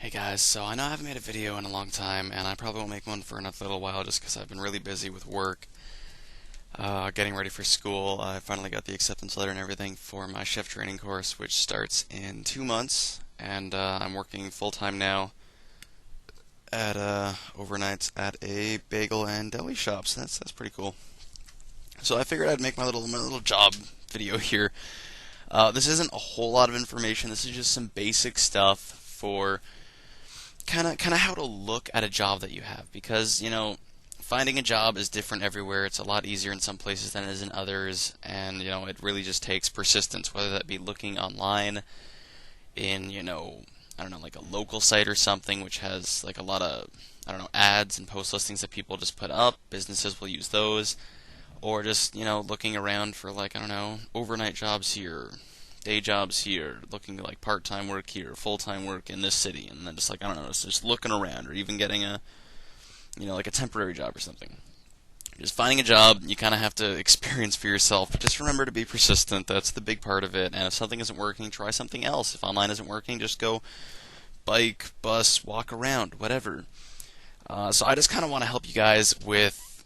Hey guys, so I know I haven't made a video in a long time, and I probably won't make one for another little while just because I've been really busy with work, getting ready for school. I finally got the acceptance letter and everything for my chef training course, which starts in 2 months, and I'm working full-time now at overnights at a bagel and deli shop, so that's pretty cool. So I figured I'd make my little job video here. This isn't a whole lot of information. This is just some basic stuff for kind of how to look at a job that you have, because finding a job is different everywhere. It's a lot easier in some places than it is in others, and it really just takes persistence, whether that be looking online in I don't know, like a local site or something which has like a lot of, I don't know, ads and post listings that people just put up. Businesses will use those, or just looking around for, like, I don't know, overnight jobs here, day jobs here, looking like part-time work here, full-time work in this city, and then just, like, I don't know, just looking around, or even getting a like a temporary job or something. Just finding a job, you kind of have to experience for yourself, but just remember to be persistent. That's the big part of it. And if something isn't working, try something else. If online isn't working, just go bike, bus, walk around, whatever. So I just kind of want to help you guys with,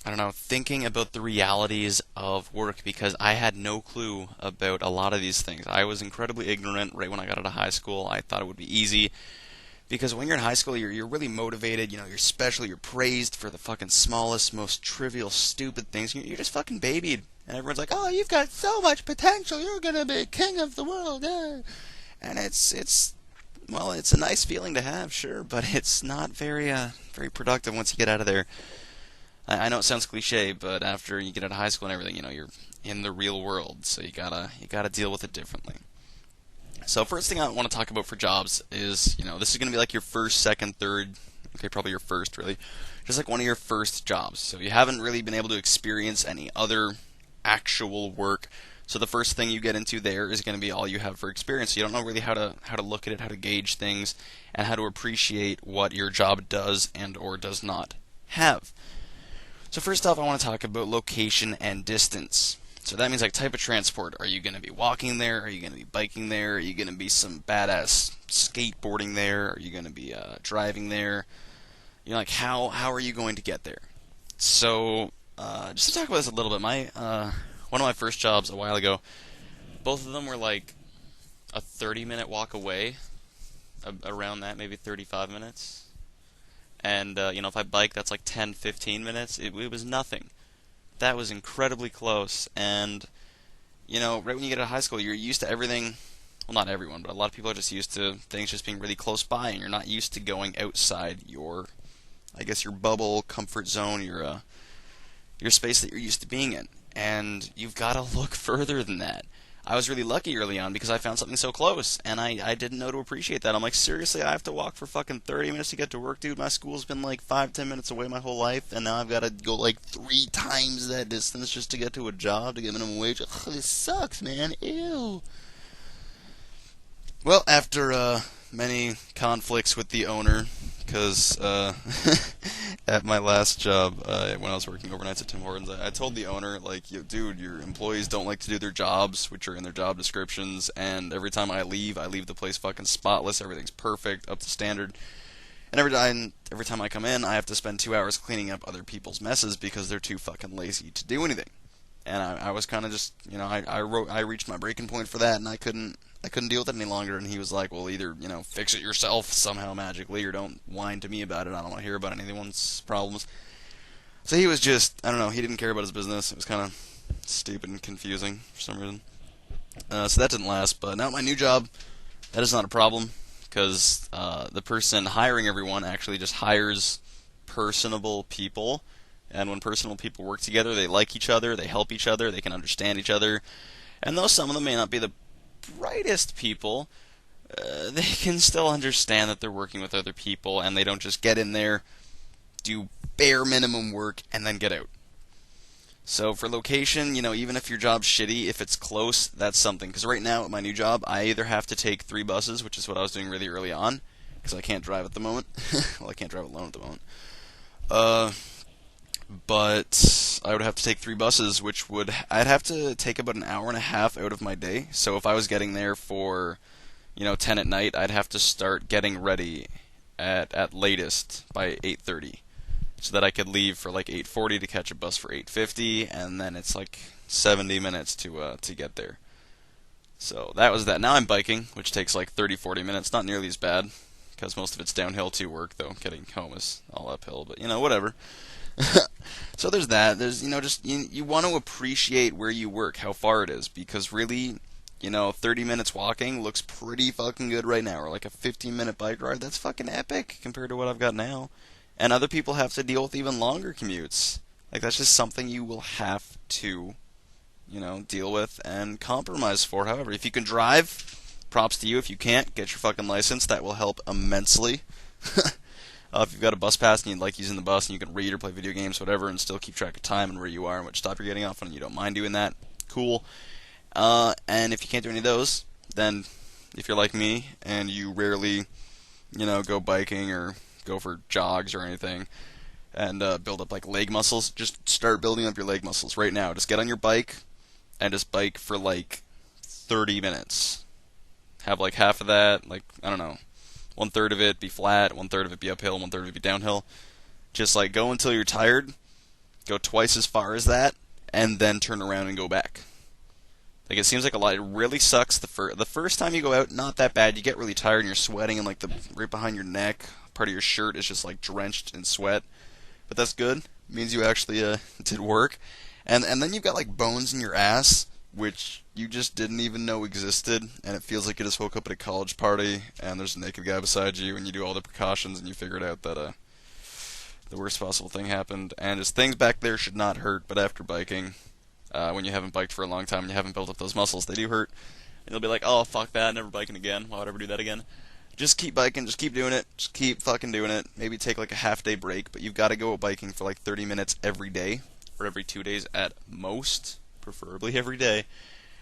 I don't know, thinking about the realities of work, because I had no clue about a lot of these things. I was incredibly ignorant right when I got out of high school. I thought it would be easy, because when you're in high school, you're really motivated. You're special. You're praised for the fucking smallest, most trivial, stupid things. You're just fucking babied, and everyone's like, "Oh, you've got so much potential. You're gonna be king of the world." And it's well, it's a nice feeling to have, sure, but it's not very productive once you get out of there. I know it sounds cliche, but after you get out of high school and everything, you're in the real world, so you gotta deal with it differently. So first thing I want to talk about for jobs is, this is going to be like your first, second, third, okay, probably your first, really, just like one of your first jobs. So you haven't really been able to experience any other actual work. So the first thing you get into there is going to be all you have for experience. So you don't know really how to look at it, how to gauge things, and how to appreciate what your job does and or does not have. So first off, I want to talk about location and distance. So that means, like, type of transport. Are you going to be walking there? Are you going to be biking there? Are you going to be some badass skateboarding there? Are you going to be driving there? Like, how are you going to get there? So just to talk about this a little bit, one of my first jobs a while ago, both of them were like a 30-minute walk away, around that, maybe 35 minutes. And if I bike, that's like 10, 15 minutes. It was nothing. That was incredibly close, and right when you get out of high school, you're used to everything. Well, not everyone, but a lot of people are just used to things just being really close by, and you're not used to going outside your, I guess, your bubble, comfort zone, your space that you're used to being in, and you've got to look further than that. I was really lucky early on because I found something so close, and I didn't know to appreciate that. I'm like, seriously, I have to walk for fucking 30 minutes to get to work, dude? My school's been like 5-10 minutes away my whole life, and now I've got to go like 3 times that distance just to get to a job, to get minimum wage. Ugh, this sucks, man. Ew. Well, after many conflicts with the owner, because at my last job, when I was working overnights at Tim Hortons, I told the owner, like, dude, your employees don't like to do their jobs, which are in their job descriptions, and every time I leave the place fucking spotless. Everything's perfect, up to standard. And every time I come in, I have to spend 2 hours cleaning up other people's messes because they're too fucking lazy to do anything. And I was kind of just, I reached my breaking point for that, and I couldn't deal with it any longer. And he was like, well, either, fix it yourself somehow magically, or don't whine to me about it. I don't want to hear about anyone's problems. So he was just, I don't know, he didn't care about his business. It was kind of stupid and confusing for some reason. So that didn't last. But now at my new job, that is not a problem, because the person hiring everyone actually just hires personable people. And when personal people work together, they like each other, they help each other, they can understand each other. And though some of them may not be the brightest people, they can still understand that they're working with other people, and they don't just get in there, do bare minimum work, and then get out. So for location, even if your job's shitty, if it's close, that's something. Because right now at my new job, I either have to take 3 buses, which is what I was doing really early on, because I can't drive at the moment. Well, I can't drive alone at the moment. But I would have to take 3 buses, I'd have to take about an hour and a half out of my day. So if I was getting there for 10 at night, I'd have to start getting ready at latest by 8:30 so that I could leave for like 8:40 to catch a bus for 8:50, and then it's like 70 minutes to get there. So that was that. Now I'm biking, which takes like 30-40 minutes, not nearly as bad because most of it's downhill to work, though getting home is all uphill, but whatever. So there's that. There's, just you want to appreciate where you work, how far it is, because really, 30 minutes walking looks pretty fucking good right now, or like a 15-minute bike ride. That's fucking epic compared to what I've got now. And other people have to deal with even longer commutes. Like, that's just something you will have to, deal with and compromise for. However, if you can drive, props to you. If you can't, get your fucking license. That will help immensely. If you've got a bus pass and you like using the bus and you can read or play video games, whatever, and still keep track of time and where you are and what stop you're getting off on, and you don't mind doing that, cool. And if you can't do any of those, then if you're like me and you rarely, go biking or go for jogs or anything and build up like leg muscles, just start building up your leg muscles right now. Just get on your bike and just bike for like 30 minutes. Have like half of that, like, I don't know, 1/3 of it be flat, 1/3 of it be uphill, 1/3 of it be downhill. Just like go until you're tired, go twice as far as that, and then turn around and go back. Like, it seems like a lot. It really sucks the first time you go out. Not that bad. You get really tired and you're sweating, and like the right behind your neck, part of your shirt is just like drenched in sweat. But that's good. It means you actually did work. And then you've got like bones in your ass, which you just didn't even know existed, and it feels like you just woke up at a college party and there's a naked guy beside you, and you do all the precautions and you figured out that the worst possible thing happened, and just things back there should not hurt, but after biking, when you haven't biked for a long time and you haven't built up those muscles, they do hurt, and you'll be like, oh, fuck that, never biking again, why would I ever do that again? Just keep biking, just keep doing it, just keep fucking doing it. Maybe take like a half-day break, but you've got to go biking for like 30 minutes every day, or every 2 days at most, preferably every day,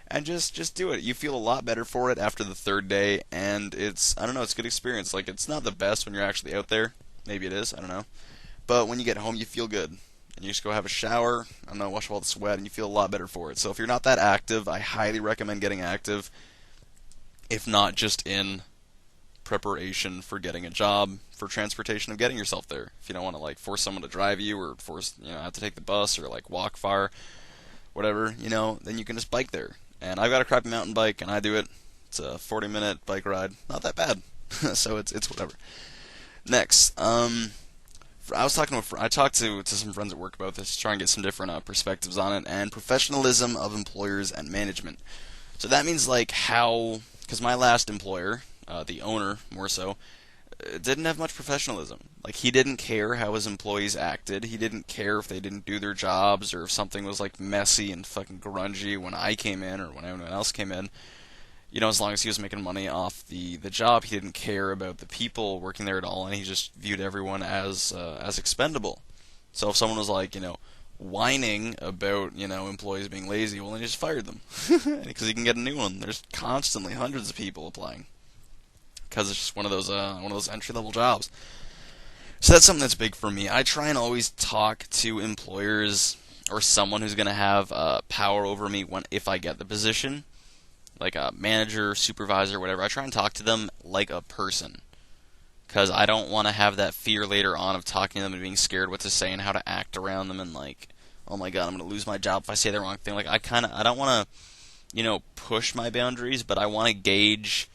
and just do it. You feel a lot better for it after the third day, and it's, I don't know, it's a good experience. Like, it's not the best when you're actually out there. Maybe it is, I don't know. But when you get home, you feel good. And you just go have a shower, I don't know, wash all the sweat, and you feel a lot better for it. So if you're not that active, I highly recommend getting active, if not just in preparation for getting a job, for transportation of getting yourself there. If you don't want to, like, force someone to drive you, or force, have to take the bus, or, like, walk far, whatever, then you can just bike there. And I've got a crappy mountain bike, and I do it. It's a 40-minute bike ride. Not that bad. So it's whatever. Next, I talked to some friends at work about this, to try and get some different perspectives on it, and professionalism of employers and management. So that means, like, how, because my last employer, the owner more so, didn't have much professionalism. Like, he didn't care how his employees acted. He didn't care if they didn't do their jobs, or if something was like messy and fucking grungy when I came in or when anyone else came in. As long as he was making money off the job, he didn't care about the people working there at all, and he just viewed everyone as expendable. So if someone was like, whining about, employees being lazy, well, then he just fired them because he can get a new one. There's constantly hundreds of people applying, because it's just one of those entry-level jobs. So that's something that's big for me. I try and always talk to employers or someone who's going to have power over me if I get the position, like a manager, supervisor, whatever. I try and talk to them like a person, because I don't want to have that fear later on of talking to them and being scared what to say and how to act around them, and like, oh my god, I'm going to lose my job if I say the wrong thing. Like, I don't want to, push my boundaries, but I want to gauge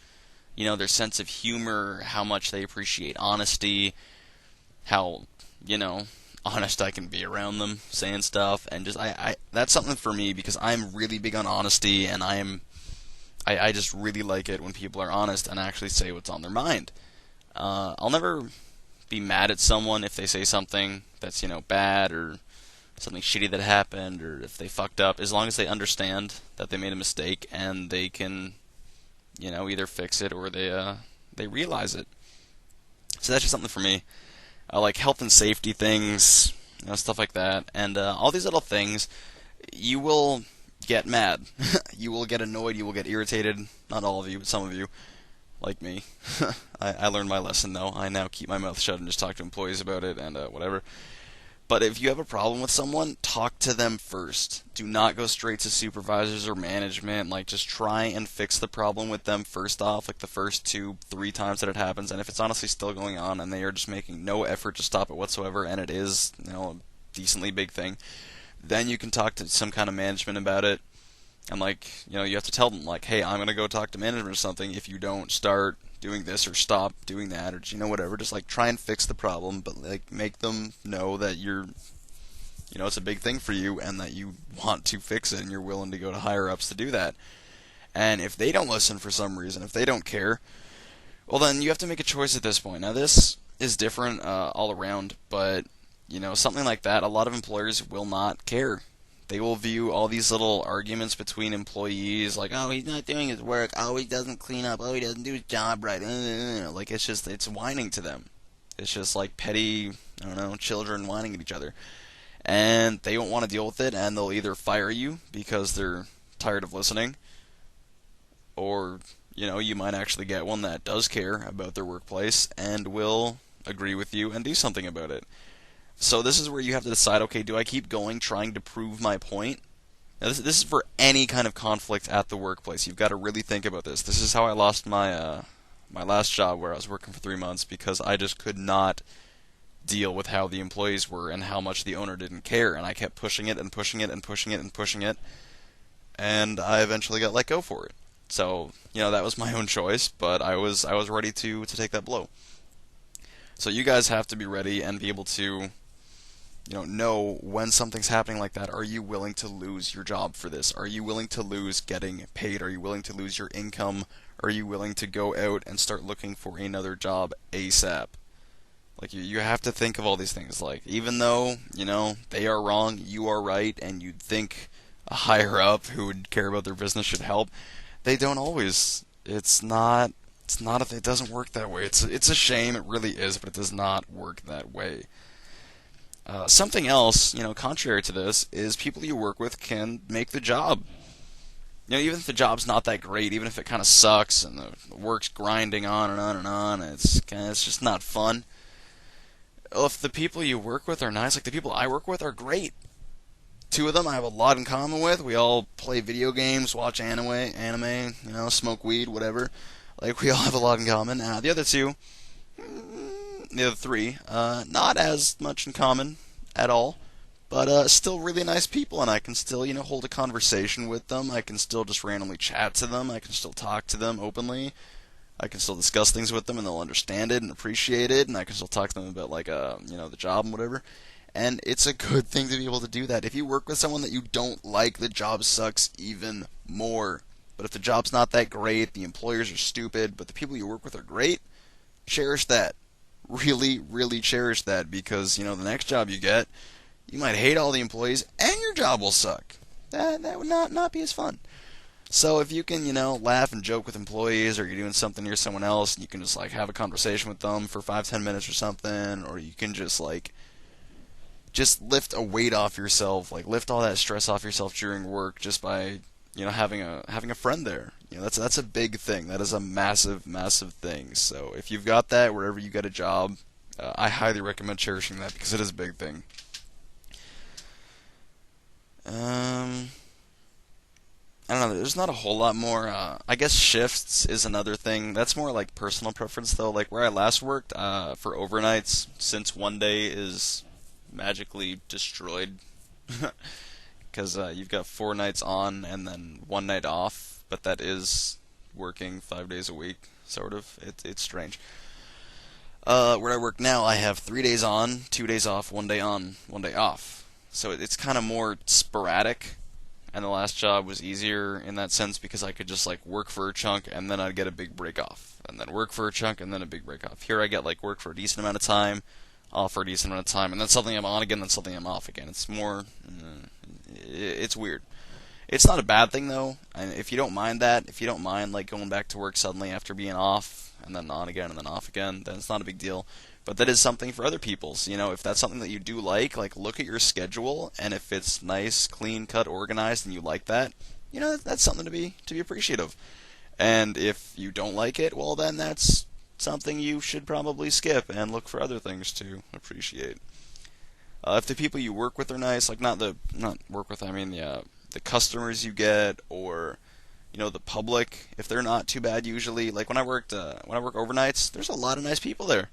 their sense of humor, how much they appreciate honesty, how, honest I can be around them, saying stuff, and just, that's something for me, because I'm really big on honesty, and I just really like it when people are honest and actually say what's on their mind. I'll never be mad at someone if they say something that's, bad, or something shitty that happened, or if they fucked up, as long as they understand that they made a mistake, and they can either fix it or they realize it. So that's just something for me. Like health and safety things, stuff like that, and all these little things. You will get mad, you will get annoyed, you will get irritated. Not all of you, but some of you, like me. I learned my lesson though. I now keep my mouth shut and just talk to employees about it, and whatever. But if you have a problem with someone, talk to them first. Do not go straight to supervisors or management. Like, just try and fix the problem with them first off, like the first 2, 3 times that it happens. And if it's honestly still going on and they are just making no effort to stop it whatsoever, and it is, a decently big thing, then you can talk to some kind of management about it. And, like, you have to tell them, like, hey, I'm going to go talk to management or something if you don't start doing this or stop doing that or, whatever. Just, like, try and fix the problem, but, like, make them know that it's a big thing for you and that you want to fix it and you're willing to go to higher ups to do that. And if they don't listen for some reason, if they don't care, well, then you have to make a choice at this point. Now, this is different all around, but, something like that, a lot of employers will not care. They will view all these little arguments between employees like, oh, he's not doing his work, oh, he doesn't clean up, oh, he doesn't do his job right. Like, it's whining to them. It's just like petty, children whining at each other. And they won't want to deal with it, and they'll either fire you because they're tired of listening, or, you might actually get one that does care about their workplace and will agree with you and do something about it. So this is where you have to decide, okay, do I keep going trying to prove my point? Now, this is for any kind of conflict at the workplace. You've got to really think about this. This is how I lost my last job where I was working for 3 months because I just could not deal with how the employees were and how much the owner didn't care. And I kept pushing it and pushing it and pushing it and pushing it. And I eventually got let go for it. So, that was my own choice, but I was ready to take that blow. So you guys have to be ready and be able to know when something's happening like that. Are you willing to lose your job for this? Are you willing to lose getting paid? Are you willing to lose your income? Are you willing to go out and start looking for another job ASAP? Like, you have to think of all these things. Like, even though, they are wrong, you are right, and you'd think a higher up who would care about their business should help, they don't always. It doesn't work that way. It's a shame, it really is, but it does not work that way. Something else, contrary to this, is people you work with can make the job. Even if the job's not that great, even if it kind of sucks and the work's grinding on and on and on, it's just not fun. Well, if the people you work with are nice, like the people I work with are great. 2 of them I have a lot in common with. We all play video games, watch anime, smoke weed, whatever. Like, we all have a lot in common. The other 2, the other 3, not as much in common at all, but still really nice people, and I can still, hold a conversation with them. I can still just randomly chat to them. I can still talk to them openly. I can still discuss things with them, and they'll understand it and appreciate it, and I can still talk to them about, like, the job and whatever. And it's a good thing to be able to do that. If you work with someone that you don't like, the job sucks even more. But if the job's not that great, the employers are stupid, but the people you work with are great, cherish that. Really, really cherish that, because, the next job you get, you might hate all the employees, and your job will suck. That would not be as fun. So if you can, laugh and joke with employees, or you're doing something near someone else, and you can just, like, have a conversation with them for 5-10 minutes or something, or you can just lift a weight off yourself, like, lift all that stress off yourself during work just by, having a friend there. That's a big thing. That is a massive, massive thing. So if you've got that wherever you get a job, I highly recommend cherishing that because it is a big thing. I don't know, there's not a whole lot more. I guess shifts is another thing. That's more like personal preference, though. Like, where I last worked, for overnights, since one day is magically destroyed, because you've got 4 nights on and then 1 night off, but that is working 5 days a week, sort of. It's strange. Where I work now, I have 3 days on, 2 days off, 1 day on, 1 day off. So it's kind of more sporadic. And the last job was easier in that sense because I could just, like, work for a chunk and then I'd get a big break off. And then work for a chunk and then a big break off. Here I get, like, work for a decent amount of time, off for a decent amount of time, and then something I'm on again, then something I'm off again. It's more, it's weird. It's not a bad thing, though. And if you don't mind that, if you don't mind, like, going back to work suddenly after being off and then on again and then off again, then it's not a big deal. But that is something for other people's. If that's something that you do like, look at your schedule, and if it's nice, clean cut, organized, and you like that, that's something to be appreciative. And if you don't like it, well, then that's something you should probably skip and look for other things to appreciate. If the people you work with are nice, like not work with, I mean the customers you get, or the public, if they're not too bad usually. Like when I work overnights, there's a lot of nice people there.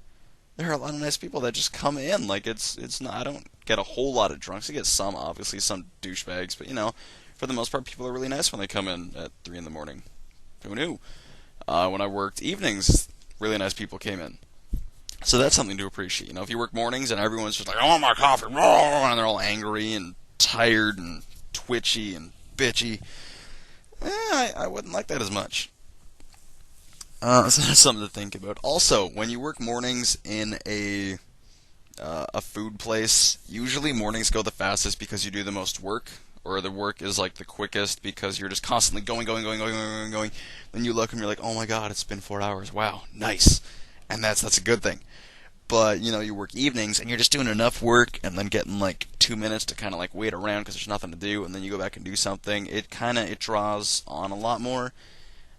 There are a lot of nice people that just come in. Like it's not, I don't get a whole lot of drunks. I get some, obviously some douchebags, but for the most part, people are really nice when they come in at 3 in the morning. Who knew? When I worked evenings, really nice people came in. So that's something to appreciate. If you work mornings and everyone's just like, "I want my coffee," and they're all angry and tired and twitchy and bitchy, I wouldn't like that as much. So that's something to think about. Also, when you work mornings in a food place, usually mornings go the fastest because you do the most work, or the work is like the quickest because you're just constantly going, going, going, going, going, going, going. Then you look and you're like, "Oh my God, it's been 4 hours. Wow, nice," and that's a good thing. But you work evenings and you're just doing enough work and then getting like 2 minutes to kind of like wait around because there's nothing to do, and then you go back and do something. It draws on a lot more.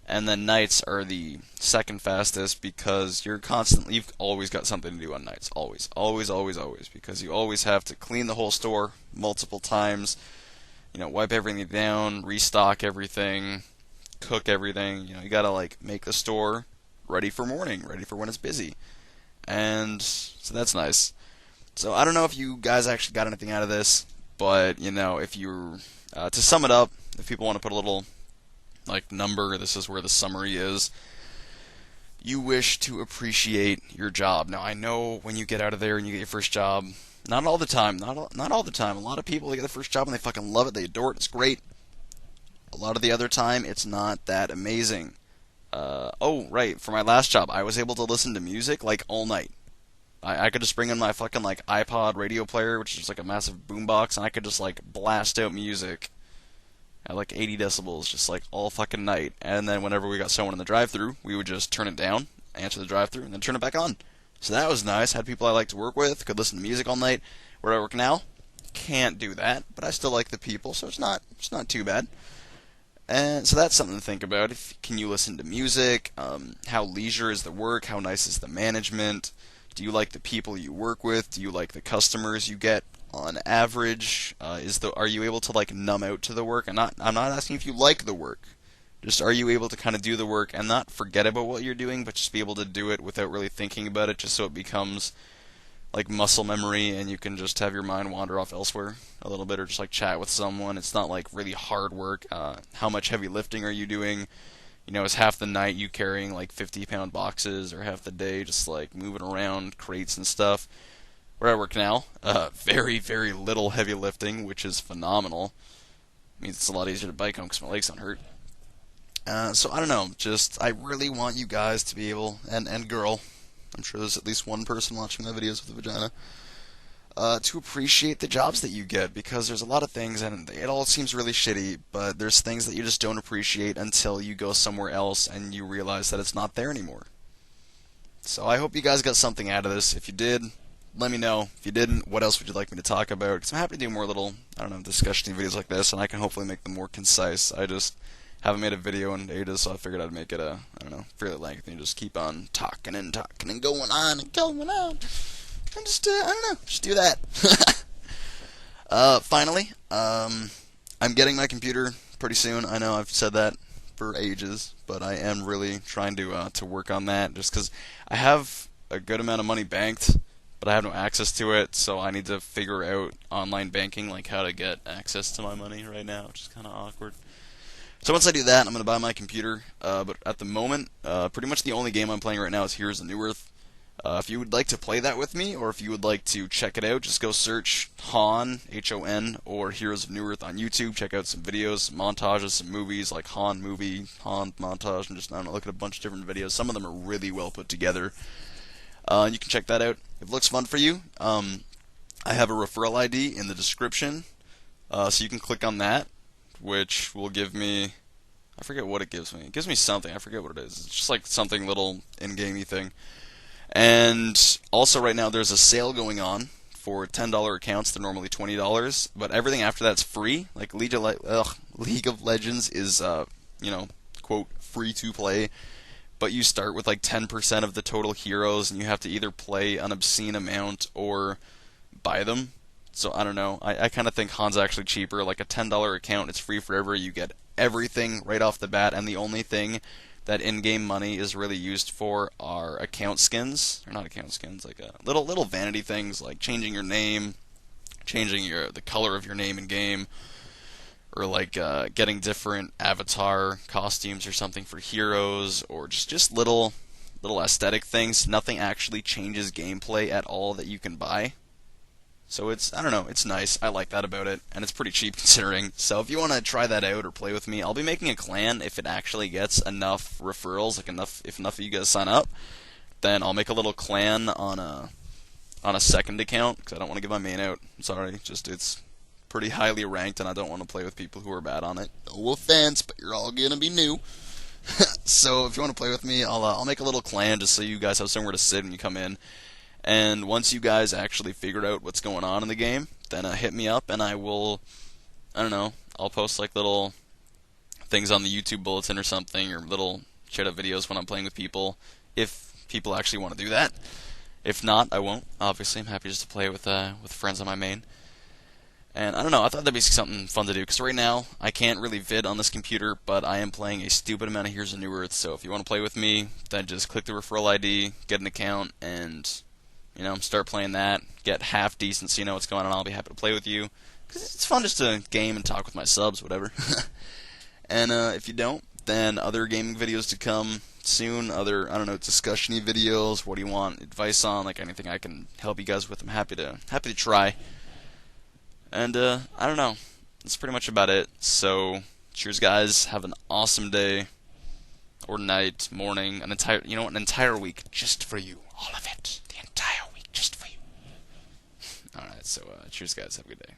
And then nights are the second fastest because you've always got something to do on nights. Always, always, always, always. Because you always have to clean the whole store multiple times, wipe everything down, restock everything, cook everything. You gotta like make the store ready for morning, ready for when it's busy. And so that's nice. So I don't know if you guys actually got anything out of this, but if you're to sum it up, if people want to put a little like number, this is where the summary is. You wish to appreciate your job. Now I know when you get out of there and you get your first job, not all the time, not all the time. A lot of people, they get their first job and they fucking love it, they adore it, it's great. A lot of the other time, it's not that amazing. Oh, right, for my last job, I was able to listen to music like all night. I could just bring in my fucking like iPod radio player, which is just like a massive boombox, and I could just like blast out music at like 80 decibels, just like all fucking night. And then whenever we got someone in the drive-thru, we would just turn it down, answer the drive-thru, and then turn it back on. So that was nice. Had people I liked to work with, could listen to music all night. Where I work now, can't do that, but I still like the people, so it's not too bad. And so that's something to think about. Can you listen to music? How leisure is the work? How nice is the management? Do you like the people you work with? Do you like the customers you get on average? Are you able to like numb out to the work? I'm not asking if you like the work. Just are you able to kind of do the work and not forget about what you're doing, but just be able to do it without really thinking about it, just so it becomes like muscle memory and you can just have your mind wander off elsewhere a little bit, or just like chat with someone. It's not like really hard work. How much heavy lifting are you doing? Is half the night you carrying like 50-pound boxes, or half the day just like moving around crates and stuff? Where I work now, very, very little heavy lifting, which is phenomenal. It means it's a lot easier to bike home because my legs don't hurt. So I don't know, I really want you guys to be able, and girl, I'm sure there's at least one person watching my videos with a vagina, to appreciate the jobs that you get, because there's a lot of things, and it all seems really shitty, but there's things that you just don't appreciate until you go somewhere else and you realize that it's not there anymore. So I hope you guys got something out of this. If you did, let me know. If you didn't, what else would you like me to talk about? Because I'm happy to do more little, discussion videos like this, and I can hopefully make them more concise. I just haven't made a video in ages, so I figured I'd make it fairly lengthy and just keep on talking and going on and going on. And just, just do that. Finally, I'm getting my computer pretty soon. I know I've said that for ages, but I am really trying to work on that, just because I have a good amount of money banked, but I have no access to it, so I need to figure out online banking, like how to get access to my money right now, which is kind of awkward. So once I do that, I'm going to buy my computer, but at the moment, pretty much the only game I'm playing right now is Heroes of New Earth. If you would like to play that with me, or if you would like to check it out, just go search Han, H-O-N, or Heroes of New Earth on YouTube. Check out some videos, some montages, some movies, like Han movie, Han montage, and just, look at a bunch of different videos. Some of them are really well put together. You can check that out. If it looks fun for you, I have a referral ID in the description, so you can click on that, which will give me, I forget what it gives me. It gives me something. I forget what it is. It's just like something little in-gamey thing. And also right now there's a sale going on for $10 accounts. They're normally $20, but everything after that's free. Like League of Legends is, quote, free to play, but you start with like 10% of the total heroes, and you have to either play an obscene amount or buy them. So I don't know. I kind of think Han's actually cheaper. Like a $10 account, it's free forever. You get everything right off the bat, and the only thing that in-game money is really used for are account skins, or not account skins, like little vanity things like changing your name, changing the color of your name in game, or like getting different avatar costumes or something for heroes, or just little aesthetic things. Nothing actually changes gameplay at all that you can buy. So I don't know, it's nice. I like that about it, and it's pretty cheap considering. So if you want to try that out or play with me, I'll be making a clan if it actually gets enough referrals, like if enough of you guys sign up. Then I'll make a little clan on a second account because I don't want to give my main out. I'm sorry, just it's pretty highly ranked, and I don't want to play with people who are bad on it. No offense, but you're all gonna be new. So if you want to play with me, I'll make a little clan just so you guys have somewhere to sit when you come in. And once you guys actually figure out what's going on in the game, then hit me up and I don't know, I'll post like little things on the YouTube bulletin or something, or little chat up videos when I'm playing with people, if people actually want to do that. If not, I won't. Obviously, I'm happy just to play with friends on my main. And I don't know, I thought that'd be something fun to do, because right now, I can't really vid on this computer, but I am playing a stupid amount of Heroes of New Earth, so if you want to play with me, then just click the referral ID, get an account, and start playing that, get half decent so you know what's going on. I'll be happy to play with you, because it's fun just to game and talk with my subs, whatever. And if you don't, then other gaming videos to come soon, other, I don't know, discussion-y videos. What do you want advice on? Like anything I can help you guys with, I'm happy to try. And I don't know, that's pretty much about it. So cheers guys, have an awesome day, or night, morning, an entire week just for you, all of it. Entire week just for you. Alright, so cheers guys, have a good day.